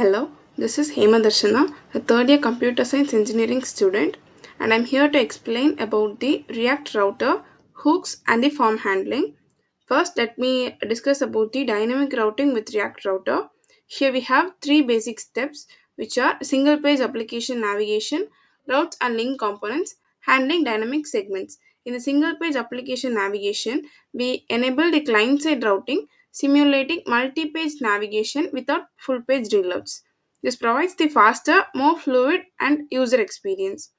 Hello, this is Hema Dharshana, a third year computer science engineering student, and I'm here to explain about the React router, hooks, and the form handling. First, let me discuss about the dynamic routing with React router. Here we have three basic steps, which are single page application navigation, routes and link components, handling dynamic segments. In the single page application navigation, we enable the client side routing, simulating multi page navigation without full page reloads. This provides the faster, more fluid, and user experience.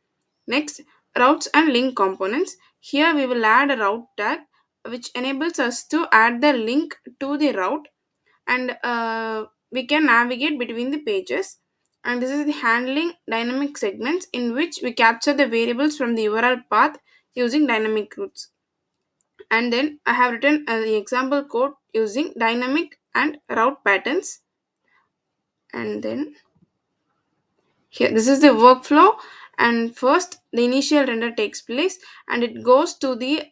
Next, routes and link components. Here we will add a route tag which enables us to add the link to the route, and we can navigate between the pages. And this is the handling dynamic segments, in which we capture the variables from the URL path using dynamic routes. And then I have written the example code using dynamic and route patterns. And then here, this is the workflow. And first, the initial render takes place, and it goes to the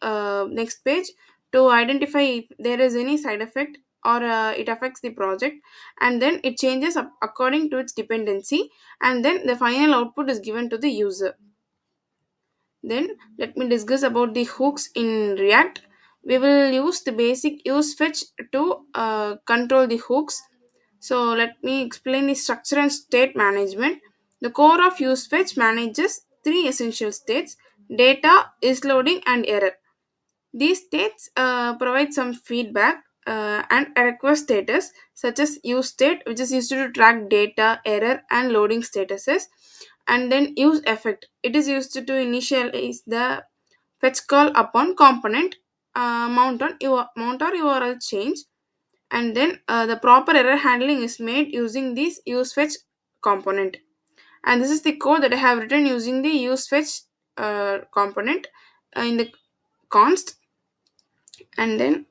next page to identify if there is any side effect or it affects the project. And then it changes according to its dependency, and then the final output is given to the user. Then let me discuss about the hooks in React. We will use the basic useFetch to control the hooks. So let me explain the structure and state management. The core of useFetch manages three essential states: data, is loading, and error. These states provide some feedback and a request status, such as use state, which is used to track data, error, and loading statuses. And then use effect. It is used to initialize the fetch call upon component, mount or URL change. And then the proper error handling is made using this useFetch component. And this is the code that I have written using the useFetch component in the const. And then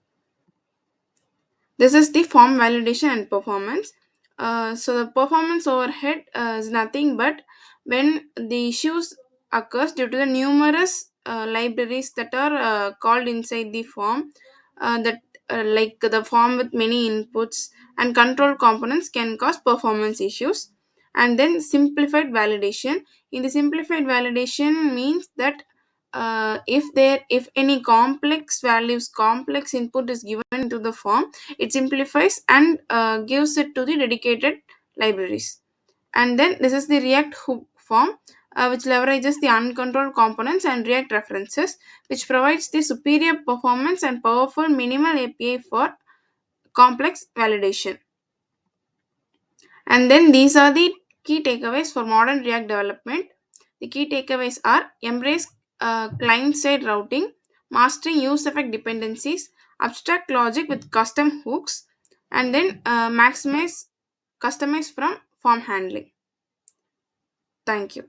this is the form validation and performance. So the performance overhead is nothing but when the issues occurs due to the numerous libraries that are called inside the form, that like the form with many inputs and control components can cause performance issues. And then simplified validation. In the simplified validation means that if any complex input is given into the form, it simplifies and gives it to the dedicated libraries. And then this is the React hook form, which leverages the uncontrolled components and React references, which provides the superior performance and powerful minimal API for complex validation. And then these are the key takeaways for modern React development. The key takeaways are: embrace client side routing, mastering use effect dependencies, abstract logic with custom hooks, and then maximize customize from form handling. Thank you.